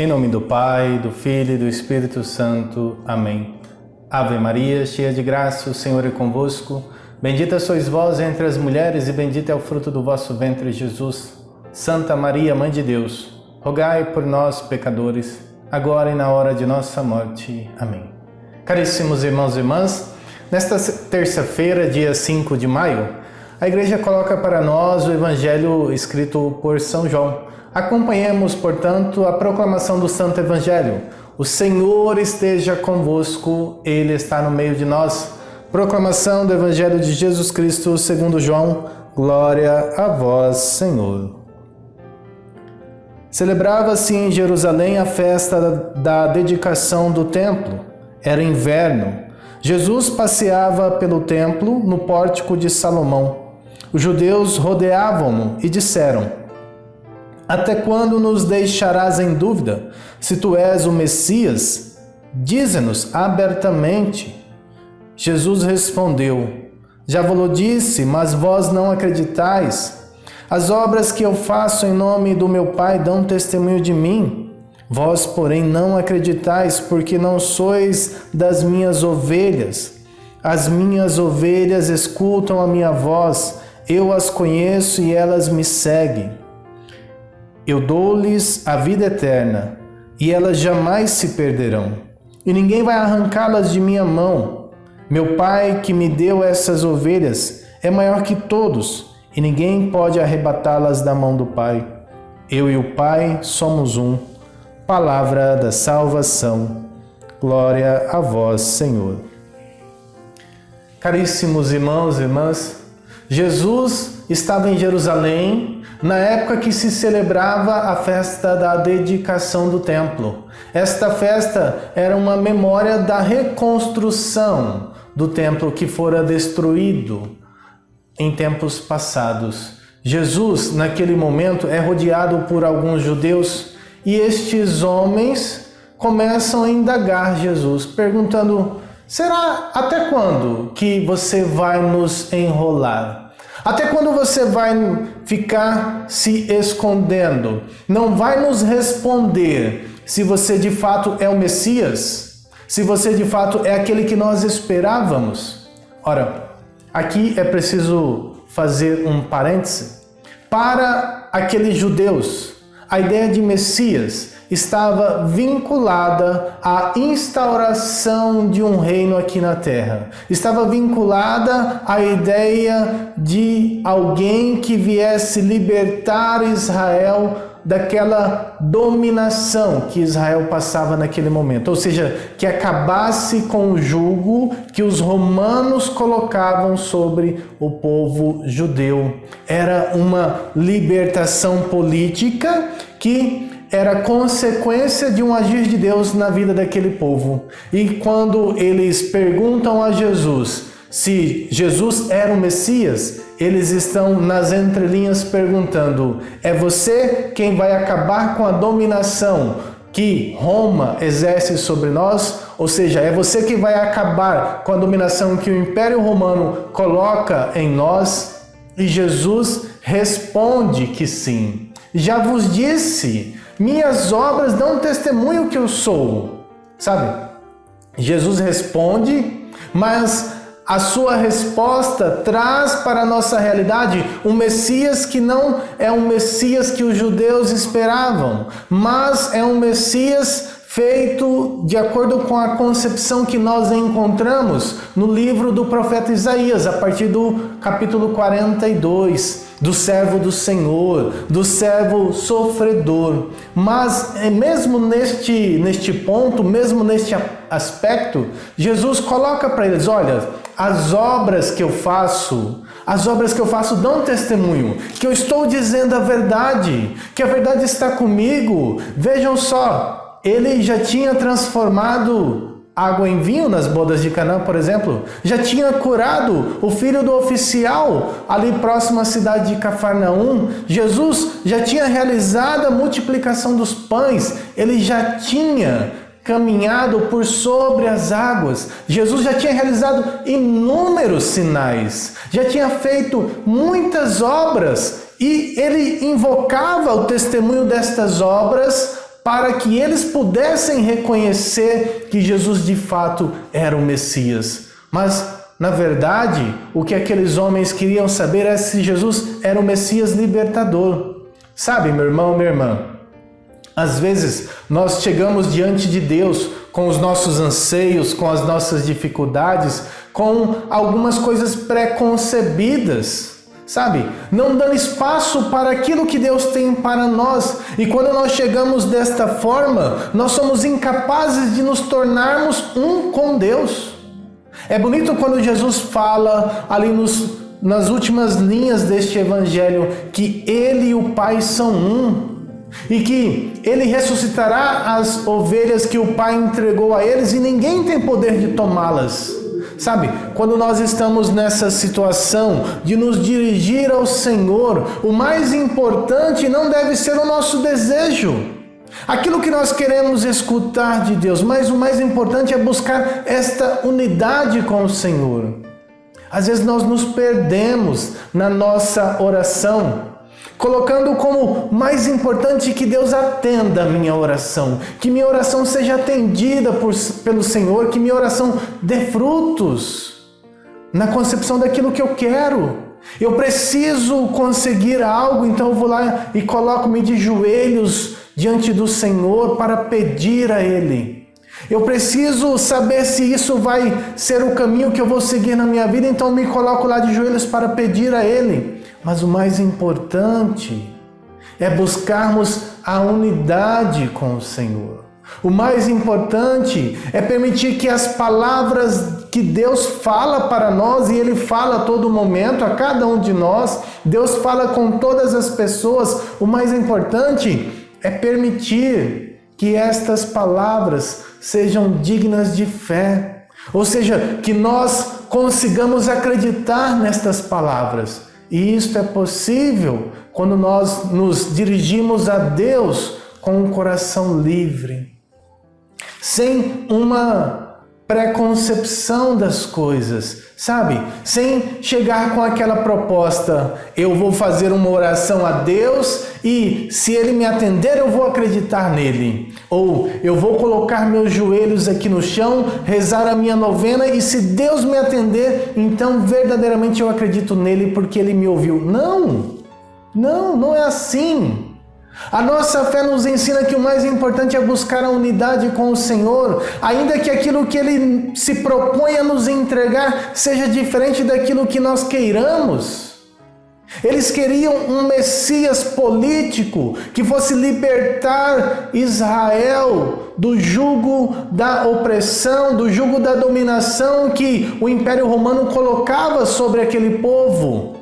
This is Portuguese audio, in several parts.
Em nome do Pai, do Filho e do Espírito Santo. Amém. Ave Maria, cheia de graça, o Senhor é convosco. Bendita sois vós entre as mulheres e bendito é o fruto do vosso ventre, Jesus. Santa Maria, Mãe de Deus, rogai por nós, pecadores, agora e na hora de nossa morte. Amém. Caríssimos irmãos e irmãs, nesta terça-feira, dia 5 de maio, a Igreja coloca para nós o Evangelho escrito por São João. Acompanhemos, portanto, a proclamação do Santo Evangelho. O Senhor esteja convosco, Ele está no meio de nós. Proclamação do Evangelho de Jesus Cristo segundo João. Glória a vós, Senhor. Celebrava-se em Jerusalém a festa da dedicação do templo. Era inverno. Jesus passeava pelo templo no pórtico de Salomão. Os judeus rodeavam-no e disseram: Até quando nos deixarás em dúvida? Se tu és o Messias, dize-nos abertamente. Jesus respondeu: Já vos disse, mas vós não acreditais. As obras que eu faço em nome do meu Pai dão testemunho de mim. Vós, porém, não acreditais, porque não sois das minhas ovelhas. As minhas ovelhas escutam a minha voz, eu as conheço e elas me seguem. Eu dou-lhes a vida eterna, e elas jamais se perderão, e ninguém vai arrancá-las de minha mão. Meu Pai, que me deu essas ovelhas, é maior que todos, e ninguém pode arrebatá-las da mão do Pai. Eu e o Pai somos um. Palavra da salvação. Glória a vós, Senhor. Caríssimos irmãos e irmãs, Jesus estava em Jerusalém na época que se celebrava a festa da dedicação do templo. Esta festa era uma memória da reconstrução do templo que fora destruído em tempos passados. Jesus, naquele momento, é rodeado por alguns judeus e estes homens começam a indagar Jesus, perguntando: será até quando que você vai nos enrolar? Até quando você vai ficar se escondendo? Não vai nos responder se você de fato é o Messias? Se você de fato é aquele que nós esperávamos? Ora, aqui é preciso fazer um parêntese. Para aqueles judeus, a ideia de Messias estava vinculada à instauração de um reino aqui na terra. Estava vinculada à ideia de alguém que viesse libertar Israel daquela dominação que Israel passava naquele momento. Ou seja, que acabasse com o jugo que os romanos colocavam sobre o povo judeu. Era uma libertação política que era consequência de um agir de Deus na vida daquele povo. E quando eles perguntam a Jesus se Jesus era o Messias, eles estão nas entrelinhas perguntando: é você quem vai acabar com a dominação que Roma exerce sobre nós? Ou seja, é você que vai acabar com a dominação que o Império Romano coloca em nós? E Jesus responde que sim. Já vos disse, minhas obras dão testemunho que eu sou. Sabe? Jesus responde, mas a sua resposta traz para a nossa realidade um Messias que não é um Messias que os judeus esperavam, mas é um Messias feito de acordo com a concepção que nós encontramos no livro do profeta Isaías, a partir do capítulo 42, do servo do Senhor, do servo sofredor. Mas mesmo neste ponto, mesmo neste aspecto, Jesus coloca para eles: olha, as obras que eu faço dão testemunho que eu estou dizendo a verdade, que a verdade está comigo. Vejam só, ele já tinha transformado água em vinho nas bodas de Canaã, por exemplo. Já tinha curado o filho do oficial ali próximo à cidade de Cafarnaum. Jesus já tinha realizado a multiplicação dos pães. Ele já tinha caminhado por sobre as águas. Jesus já tinha realizado inúmeros sinais. Já tinha feito muitas obras. E ele invocava o testemunho destas obras para que eles pudessem reconhecer que Jesus de fato era o Messias. Mas, na verdade, o que aqueles homens queriam saber é se Jesus era o Messias libertador. Sabe, meu irmão, minha irmã, às vezes nós chegamos diante de Deus com os nossos anseios, com as nossas dificuldades, com algumas coisas pré-concebidas, sabe? Não dando espaço para aquilo que Deus tem para nós. E quando nós chegamos desta forma, nós somos incapazes de nos tornarmos um com Deus. É bonito quando Jesus fala ali nas últimas linhas deste evangelho que Ele e o Pai são um. E que Ele ressuscitará as ovelhas que o Pai entregou a eles e ninguém tem poder de tomá-las. Sabe, quando nós estamos nessa situação de nos dirigir ao Senhor, o mais importante não deve ser o nosso desejo, aquilo que nós queremos escutar de Deus, mas o mais importante é buscar esta unidade com o Senhor. Às vezes nós nos perdemos na nossa oração, colocando como mais importante que Deus atenda a minha oração, que minha oração seja atendida pelo Senhor, que minha oração dê frutos na concepção daquilo que eu quero. Eu preciso conseguir algo, então eu vou lá e coloco-me de joelhos diante do Senhor para pedir a Ele. Eu preciso saber se isso vai ser o caminho que eu vou seguir na minha vida, então eu me coloco lá de joelhos para pedir a Ele. Mas o mais importante é buscarmos a unidade com o Senhor. O mais importante é permitir que as palavras que Deus fala para nós, e Ele fala a todo momento, a cada um de nós, Deus fala com todas as pessoas, o mais importante é permitir que estas palavras sejam dignas de fé. Ou seja, que nós consigamos acreditar nestas palavras. E isto é possível quando nós nos dirigimos a Deus com um coração livre, sem uma preconcepção das coisas, sabe? Sem chegar com aquela proposta, eu vou fazer uma oração a Deus e se Ele me atender eu vou acreditar nele. Ou eu vou colocar meus joelhos aqui no chão, rezar a minha novena e se Deus me atender, então verdadeiramente eu acredito nele porque Ele me ouviu. Não é assim. A nossa fé nos ensina que o mais importante é buscar a unidade com o Senhor, ainda que aquilo que Ele se propõe a nos entregar seja diferente daquilo que nós queiramos. Eles queriam um Messias político que fosse libertar Israel do jugo da opressão, do jugo da dominação que o Império Romano colocava sobre aquele povo.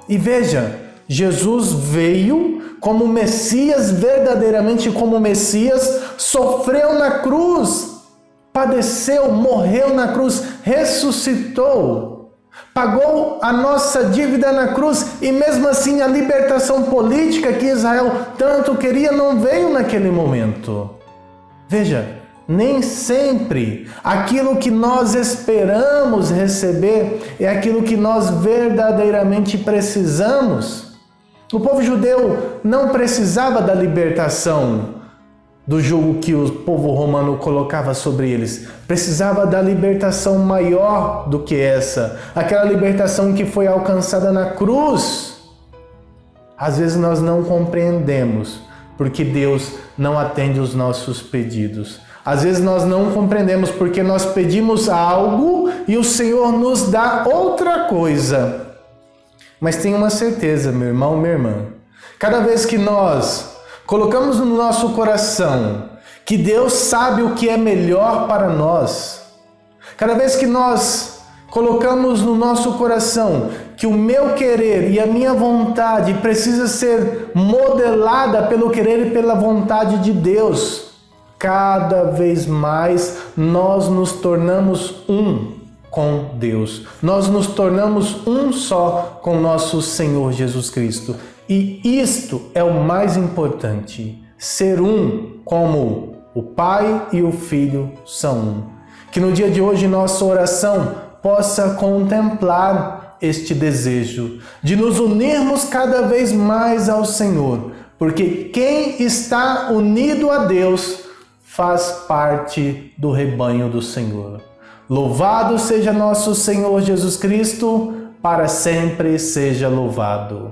E veja, Jesus veio como Messias, verdadeiramente como Messias, sofreu na cruz, padeceu, morreu na cruz, ressuscitou, pagou a nossa dívida na cruz e mesmo assim a libertação política que Israel tanto queria não veio naquele momento. Veja, nem sempre aquilo que nós esperamos receber é aquilo que nós verdadeiramente precisamos. O povo judeu não precisava da libertação do jugo que o povo romano colocava sobre eles. Precisava da libertação maior do que essa. Aquela libertação que foi alcançada na cruz. Às vezes nós não compreendemos porque Deus não atende os nossos pedidos. Às vezes nós não compreendemos porque nós pedimos algo e o Senhor nos dá outra coisa. Mas tenha uma certeza, meu irmão, minha irmã. Cada vez que nós colocamos no nosso coração que Deus sabe o que é melhor para nós, cada vez que nós colocamos no nosso coração que o meu querer e a minha vontade precisa ser modelada pelo querer e pela vontade de Deus, cada vez mais nós nos tornamos um com Deus. Nós nos tornamos um só com nosso Senhor Jesus Cristo. E isto é o mais importante, ser um como o Pai e o Filho são um. Que no dia de hoje nossa oração possa contemplar este desejo de nos unirmos cada vez mais ao Senhor, porque quem está unido a Deus faz parte do rebanho do Senhor. Louvado seja nosso Senhor Jesus Cristo, para sempre seja louvado.